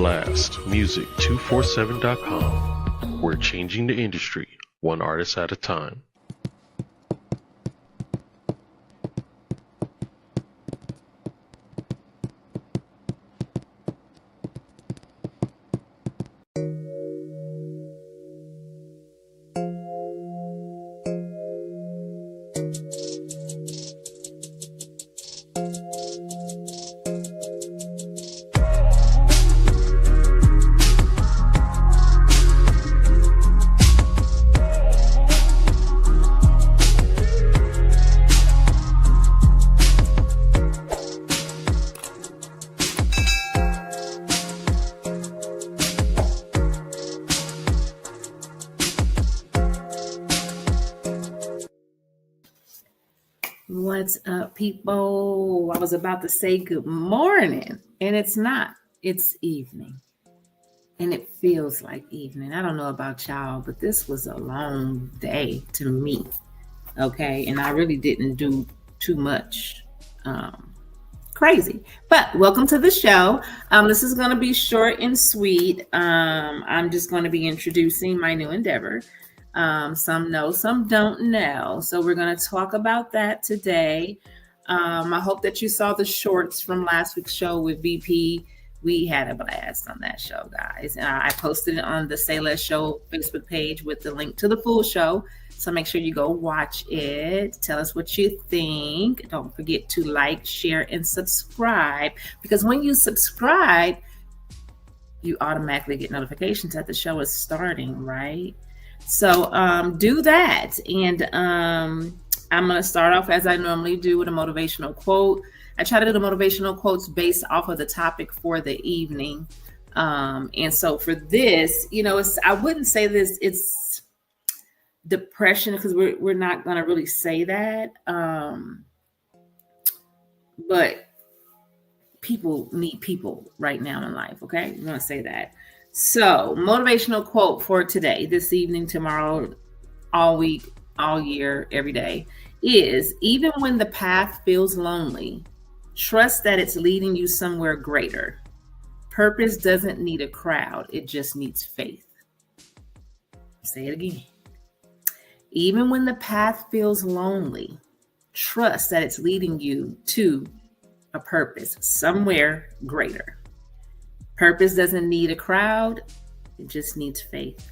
blastmusic247.com. We're changing the industry, one artist at a time. What's up, people? I was about to say good morning, and it's not. It's evening, and it feels like evening. I don't know about y'all, but this was a long day to me, okay? And I really didn't do too much crazy. But welcome to the show. This is going to be short and sweet. I'm just going to be introducing my new endeavor. Some know, some don't know. So we're going to talk about that today. I hope that you saw the shorts from last week's show with VP. We had a blast on that show, guys. I posted it on the Say Less Show Facebook page with the link to the full show. So make sure you go watch it. Tell us what you think. Don't forget to like, share, and subscribe. Because when you subscribe, you automatically get notifications that the show is starting, right? So do that. And I'm going to start off as I normally do with a motivational quote. I try to do the motivational quotes based off of the topic for the evening. And so for this, I wouldn't say this, it's depression, because we're not going to really say that. But people need people right now in life. Okay. We're going to say that. So, motivational quote for today, this evening, tomorrow, all week, all year, every day is: even when the path feels lonely, trust that it's leading you somewhere greater. Purpose doesn't need a crowd, it just needs faith. Say it again. Even when the path feels lonely, trust that it's leading you to a purpose, somewhere greater. Purpose doesn't need a crowd. It just needs faith.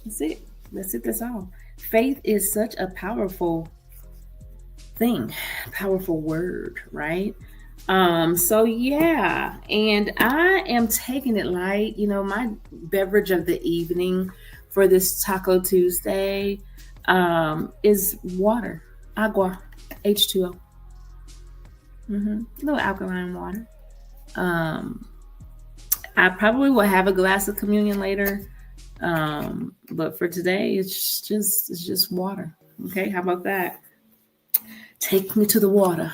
That's it. That's all. Faith is such a powerful thing, powerful word, right? So yeah, and I am taking it light. My beverage of the evening for this Taco Tuesday is water, agua, H2O. A little alkaline water. I probably will have a glass of communion later. But for today, it's just water. Okay, how about that? Take me to the water.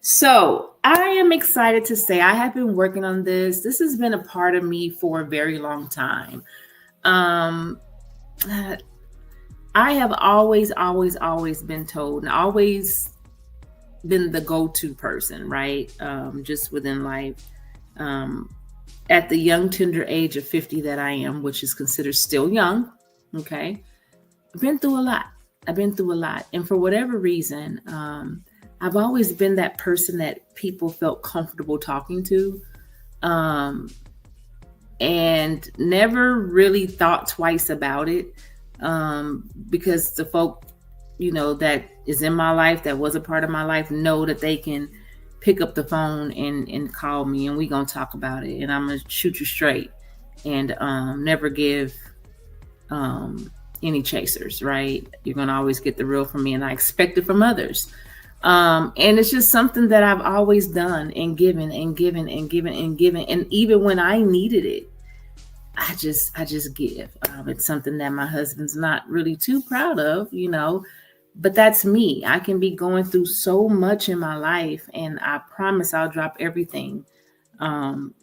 So I am excited to say I have been working on this. This has been a part of me for a very long time. I have always been told, and always been the go-to person, right? Just within life. At the young, tender age of 50 that I am, which is considered still young, okay? I've been through a lot. And for whatever reason, I've always been that person that people felt comfortable talking to, and never really thought twice about it, because the folk, that is in my life, that was a part of my life, know that they can pick up the phone and call me, and we gonna talk about it, and I'm gonna shoot you straight, and never give any chasers, right? You're gonna always get the real from me, and I expect it from others. And it's just something that I've always done, and given, and even when I needed it, I just give. It's something that my husband's not really too proud of, but that's me. I can be going through so much in my life, and I promise I'll drop everything to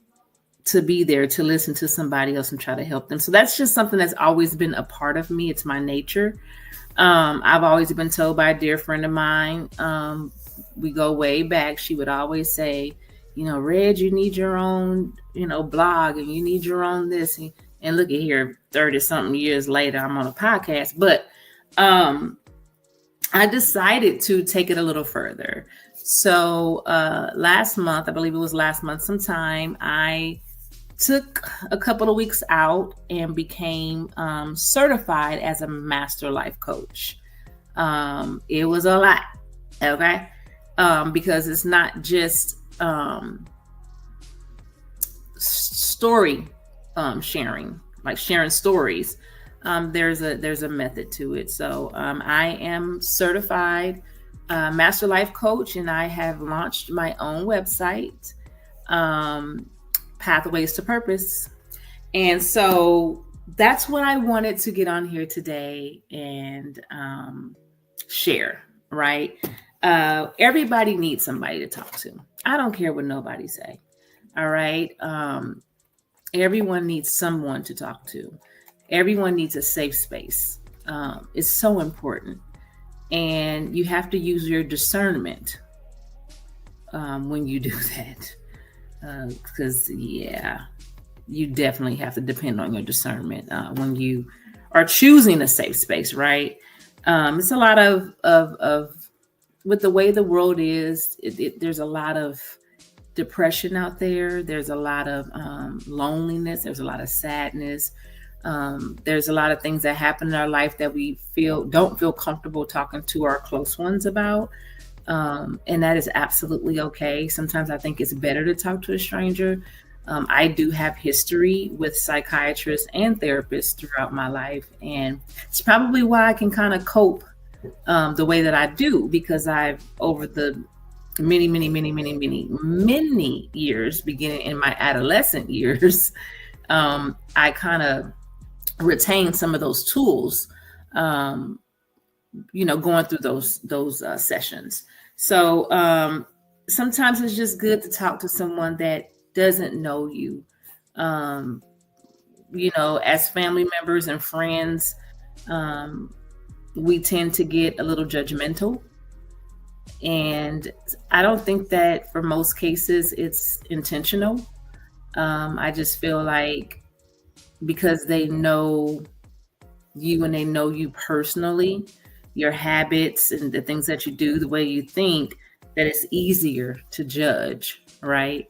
be there to listen to somebody else and try to help them. So that's just something that's always been a part of me. It's my nature. I've always been told by a dear friend of mine, we go way back. She would always say, Reg, you need your own, blog, and you need your own this. And look at here, 30 something years later, I'm on a podcast. But I decided to take it a little further. So last month, I believe it was last month sometime, I took a couple of weeks out and became certified as a master life coach. It was a lot, okay? Because it's not just story sharing, like sharing stories. There's a method to it. So I am certified master life coach, and I have launched my own website, Pathways to Purpose. And so that's what I wanted to get on here today and share, right? Everybody needs somebody to talk to. I don't care what nobody say. All right. Everyone needs someone to talk to. Everyone needs a safe space. It's so important. And you have to use your discernment when you do that. Because, you definitely have to depend on your discernment when you are choosing a safe space, right? It's a lot of with the way the world is, there's a lot of depression out there. There's a lot of loneliness. There's a lot of sadness. There's a lot of things that happen in our life that we don't feel comfortable talking to our close ones about. And that is absolutely okay. Sometimes I think it's better to talk to a stranger. I do have history with psychiatrists and therapists throughout my life. And it's probably why I can kind of cope the way that I do, because I've, over the many years, beginning in my adolescent years, I kind of retain some of those tools, going through those sessions. So sometimes it's just good to talk to someone that doesn't know you. As family members and friends, we tend to get a little judgmental. And I don't think that for most cases it's intentional. I just feel like because they know you and they know you personally, your habits and the things that you do, the way you think, that it's easier to judge, right?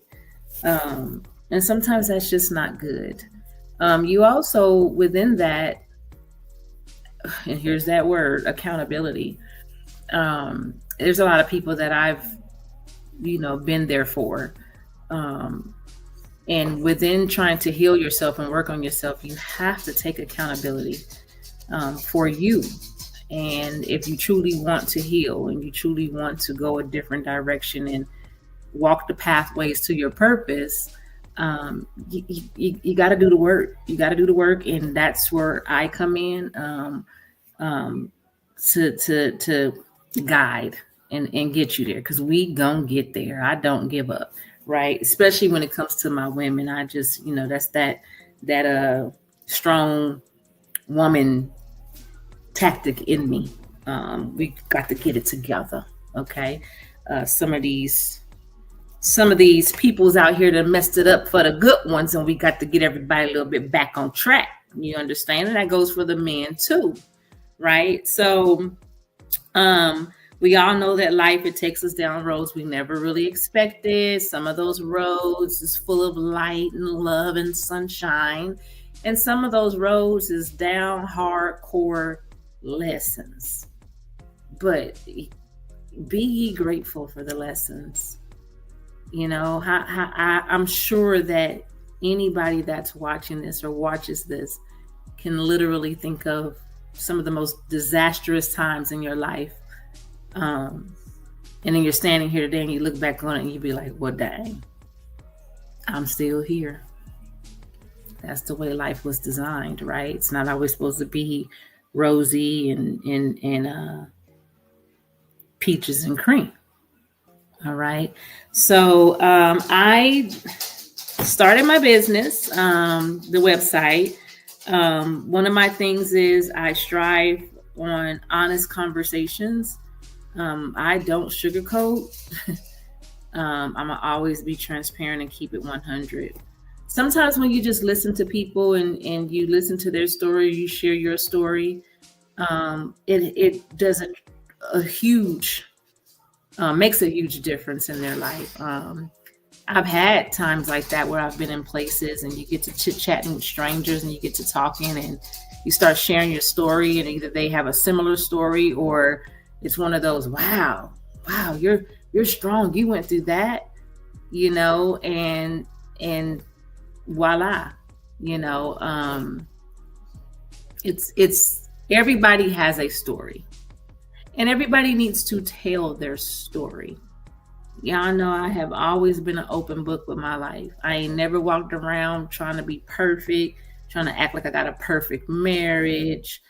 And sometimes that's just not good. You also, within that, and here's that word, accountability. There's a lot of people that I've, been there for. And within trying to heal yourself and work on yourself, you have to take accountability for you. And if you truly want to heal and you truly want to go a different direction and walk the pathways to your purpose, you got to do the work. You got to do the work. And that's where I come in to guide and get you there, because we gonna get there. I don't give up, right? Especially when it comes to my women. I just, that's that strong woman tactic in me. We got to get it together, okay? Some of these people's out here that messed it up for the good ones, and we got to get everybody a little bit back on track. You understand? And that goes for the men too, right? So we all know that life, it takes us down roads we never really expected. Some of those roads is full of light and love and sunshine, and some of those roads is down hardcore lessons. But be ye grateful for the lessons. I'm sure that anybody that's watching this or watches this can literally think of some of the most disastrous times in your life. And then you're standing here today and you look back on it and you be like, well, dang, I'm still here. That's the way life was designed, right? It's not always supposed to be rosy and peaches and cream. All right. So I started my business, the website. One of my things is I strive on honest conversations. I don't sugarcoat. I'm gonna always be transparent and keep it 100. Sometimes when you just listen to people and you listen to their story, you share your story, it does a huge makes a huge difference in their life. I've had times like that where I've been in places and you get to chit chatting with strangers and you get to talking and you start sharing your story, and either they have a similar story or it's one of those, wow, you're strong. You went through that, and voila, you know, it's everybody has a story and everybody needs to tell their story. Y'all know I have always been an open book with my life. I ain't never walked around trying to be perfect, trying to act like I got a perfect marriage,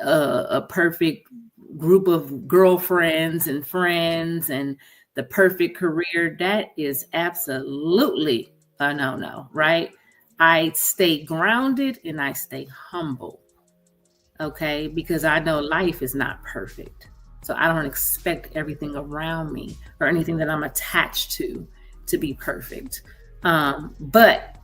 a perfect group of girlfriends and friends, and the perfect career. That is absolutely a no-no, right? I stay grounded and I stay humble, okay? Because I know life is not perfect. So I don't expect everything around me or anything that I'm attached to be perfect. But,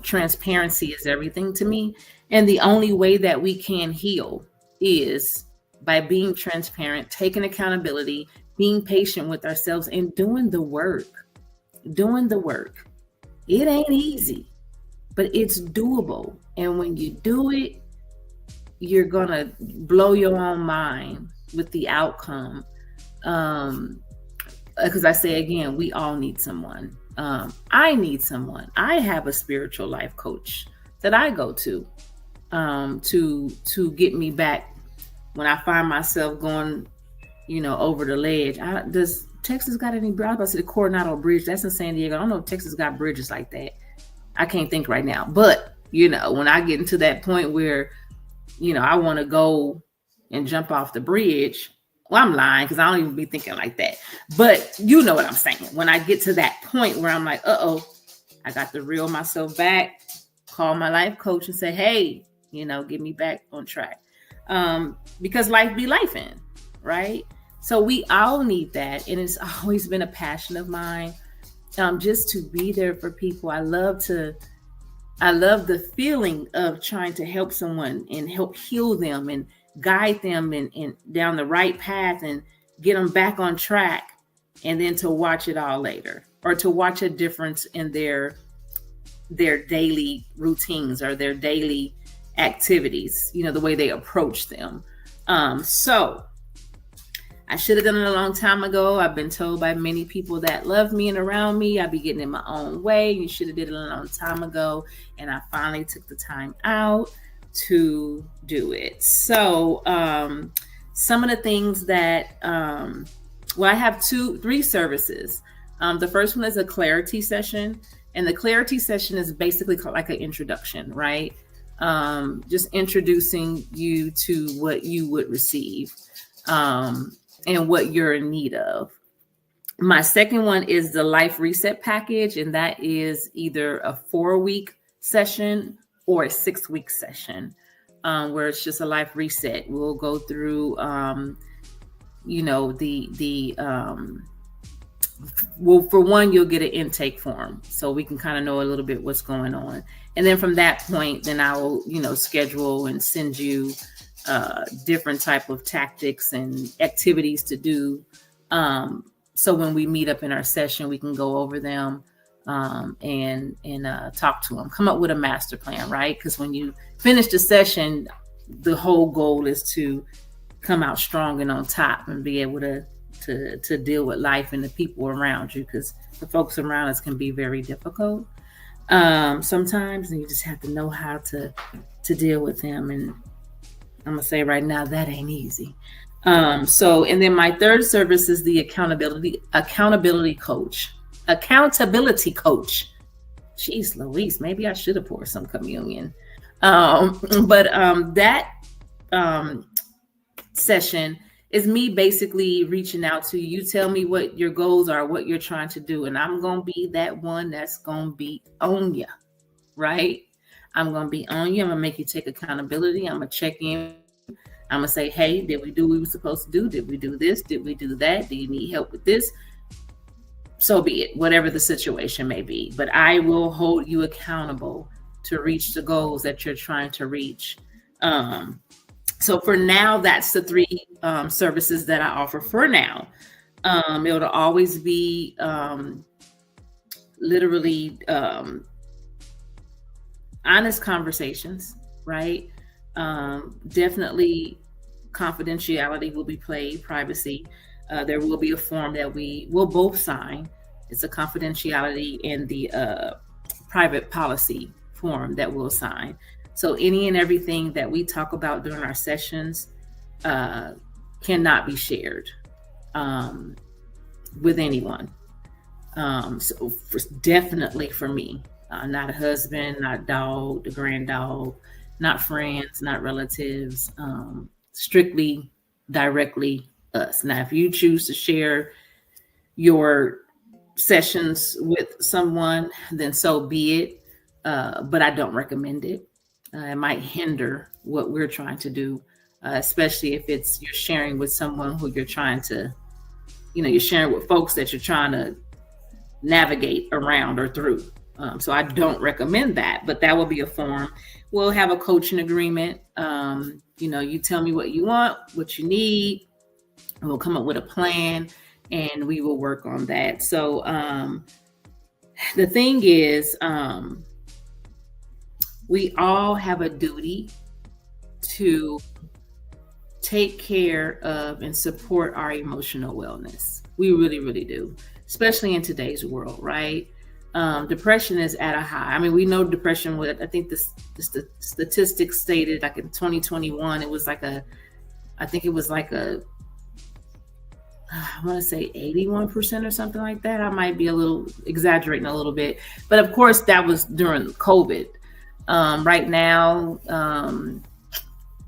transparency is everything to me. And the only way that we can heal is by being transparent, taking accountability, being patient with ourselves, and doing the work. It ain't easy, but it's doable. And when you do it, you're going to blow your own mind with the outcome. Because I say again, we all need someone. I need someone. I have a spiritual life coach that I go to get me back when I find myself going, over the ledge. Does Texas got any? I was about to say the Coronado Bridge. That's in San Diego. I don't know if Texas got bridges like that. I can't think right now. But when I get into that point where, I want to go and jump off the bridge. Well, I'm lying because I don't even be thinking like that. But you know what I'm saying. When I get to that point where I'm like, I got to reel myself back, call my life coach and say, hey, get me back on track. Because life be lifing, right? So we all need that. And it's always been a passion of mine, just to be there for people. I love the feeling of trying to help someone and help heal them and guide them and down the right path and get them back on track, and then to watch it all later, or to watch a difference in their daily routines or their daily activities, the way they approach them. So I should have done it a long time ago. I've been told by many people that love me and around me, I'd be getting in my own way. You should have did it a long time ago. And I finally took the time out to do it. So some of the things that, I have 3 services. The first one is a clarity session. And the clarity session is basically like an introduction, right? Just introducing you to what you would receive. And what you're in need of. My second one is the Life Reset Package, and that is either a 4-week session or a 6-week session, where it's just a life reset. We'll go through, for one, you'll get an intake form, so we can kind of know a little bit what's going on. And then from that point, then I will, schedule and send you different type of tactics and activities to do. So when we meet up in our session, we can go over them and talk to them, come up with a master plan, right? Because when you finish the session, the whole goal is to come out strong and on top and be able to deal with life and the people around you, because the folks around us can be very difficult sometimes, and you just have to know how to deal with them. And I'm gonna say right now that ain't easy. And then my third service is the accountability coach. Jeez Louise, maybe I should have poured some communion. That session is me basically reaching out to you. You tell me what your goals are, what you're trying to do, and I'm gonna be that one that's gonna be on you, right? I'm going to be on you. I'm going to make you take accountability. I'm going to check in. I'm going to say, hey, did we do what we were supposed to do? Did we do this? Did we do that? Do you need help with this? so be it, whatever the situation may be. But I will hold you accountable to reach the goals that you're trying to reach. So for now, that's the three services that I offer for now. It'll always be literally honest conversations, right? Definitely confidentiality will be played, privacy. There will be a form that we will both sign. It's a confidentiality and the private policy form that we'll sign. So any and everything that we talk about during our sessions cannot be shared with anyone. Definitely for me, not a husband, not dog, the grand dog, not friends, not relatives, strictly directly us. Now, if you choose to share your sessions with someone, then so be it. But I don't recommend it. It might hinder what we're trying to do, especially if you're sharing with someone who you're trying to, you're sharing with folks that you're trying to navigate around or through. So I don't recommend that, but that will be a form. We'll have a coaching agreement. You tell me what you want, what you need, and we'll come up with a plan and we will work on that. So the thing is, we all have a duty to take care of and support our emotional wellness. We really, really do, especially in today's world, right? Depression is at a high. I mean, we know depression I think the statistics stated like in 2021, it was like I want to say 81% or something like that. I might be a little exaggerating a little bit, but of course that was during COVID. Right now,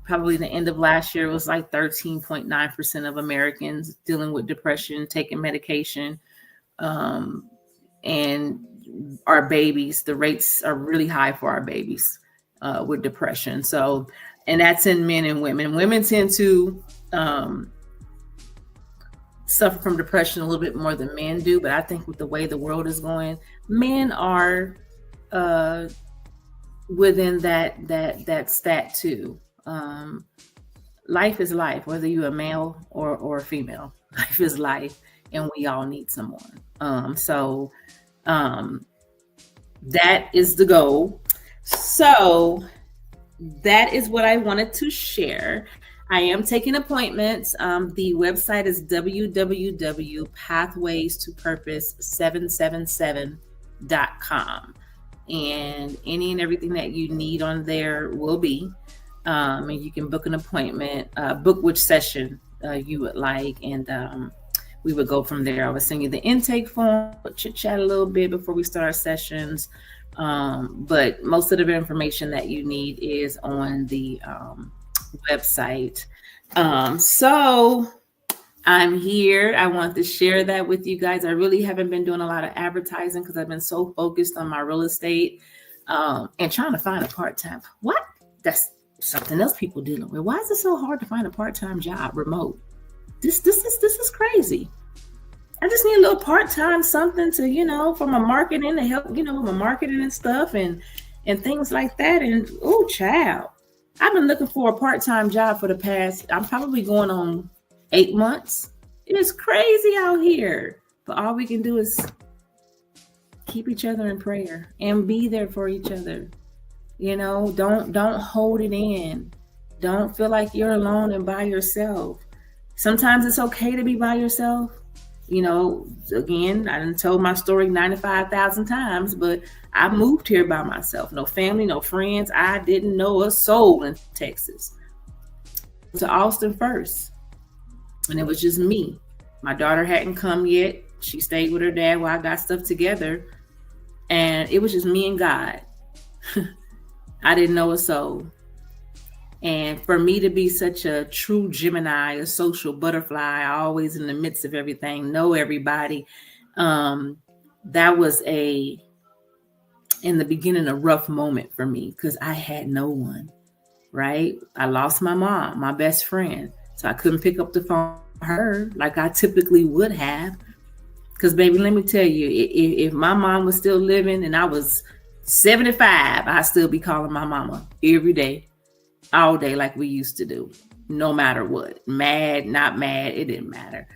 probably the end of last year, it was like 13.9% of Americans dealing with depression, taking medication. And our babies, the rates are really high for our babies with depression. So, and that's in men and women. Women tend to suffer from depression a little bit more than men do. But I think with the way the world is going, men are within that stat too. Life is life, whether you're a male or a female. Life is life, and we all need someone. That is the goal. So that is what I wanted to share. I am taking appointments. The website is www.pathways-to-purpose777.com. And any and everything that you need on there will be. And you can book an appointment, book which session you would like, and we would go from there. I would send you the intake form, chit chat a little bit before we start our sessions. But most of the information that you need is on the website. So I'm here. I want to share that with you guys. I really haven't been doing a lot of advertising because I've been so focused on my real estate and trying to find a part-time. What? That's something else people dealing with. Why is it so hard to find a part-time job remote? This is crazy. I just need a little part-time something to, for my marketing to help, with my marketing and stuff and things like that. And oh, child, I've been looking for a part-time job for the past, I'm probably going on 8 months. It is crazy out here. But all we can do is keep each other in prayer and be there for each other. Don't hold it in. Don't feel like you're alone and by yourself. Sometimes it's okay to be by yourself. Again, I done told my story 95,000 times, but I moved here by myself. No family, no friends. I didn't know a soul in Texas. To Austin first. And it was just me. My daughter hadn't come yet. She stayed with her dad while I got stuff together. And it was just me and God. I didn't know a soul. And for me to be such a true Gemini, a social butterfly, always in the midst of everything, know everybody, that was in the beginning, a rough moment for me because I had no one, right? I lost my mom, my best friend. So I couldn't pick up the phone for her like I typically would have Because, baby, let me tell you, if my mom was still living and I was 75, I'd still be calling my mama every day, all day, like we used to do, no matter what. Mad, not mad, it didn't matter.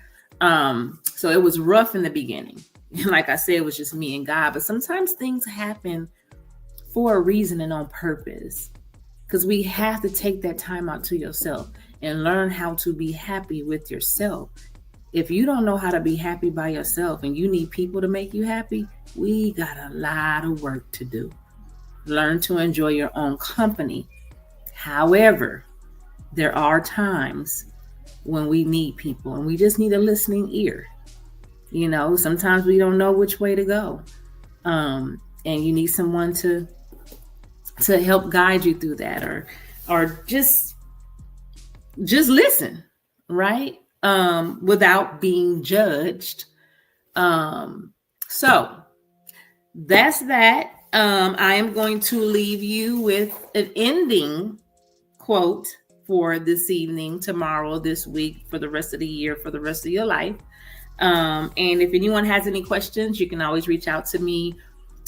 So it was rough in the beginning. Like I said, it was just me and God. But sometimes things happen for a reason and on purpose. Because we have to take that time out to yourself and learn how to be happy with yourself. If you don't know how to be happy by yourself and you need people to make you happy, we got a lot of work to do. Learn to enjoy your own company. However, there are times when we need people and we just need a listening ear. You know, sometimes we don't know which way to go. And you need someone to help guide you through that, or just listen, right? Without being judged. So that's that. I am going to leave you with an ending quote for this evening, tomorrow, this week, for the rest of the year, for the rest of your life. And if anyone has any questions, you can always reach out to me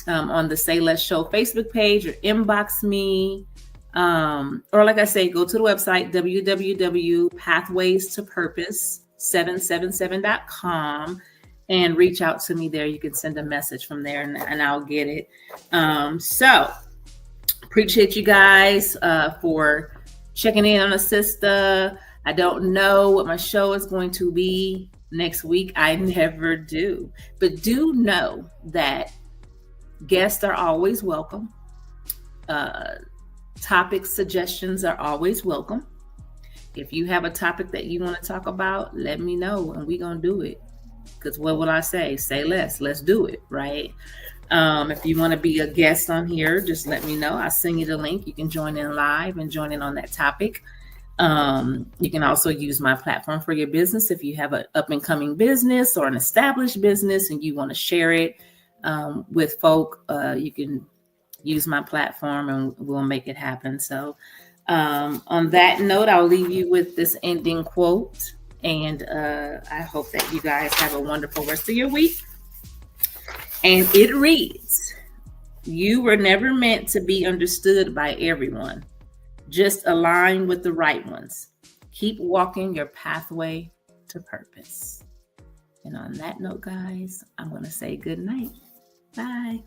on the Say Less Show Facebook page, or inbox me. Or like I say, go to the website, www.pathwaystoPurpose777.com, and reach out to me there. You can send a message from there and I'll get it. So appreciate you guys for checking in on a sister. I don't know what my show is going to be next week. I never do. But do know that guests are always welcome. Topic suggestions are always welcome. If you have a topic that you want to talk about, let me know and we're going to do it. Because what will I say? Say less. Let's do it, right? If you want to be a guest on here, just let me know. I'll send you the link. You can join in live and join in on that topic. You can also use my platform for your business. If you have an up and coming business or an established business and you want to share it with folk, you can use my platform and we'll make it happen. So on that note, I'll leave you with this ending quote. And I hope that you guys have a wonderful rest of your week. And it reads, "You were never meant to be understood by everyone. Just align with the right ones. Keep walking your pathway to purpose." And on that note, guys, I'm going to say good night. Bye.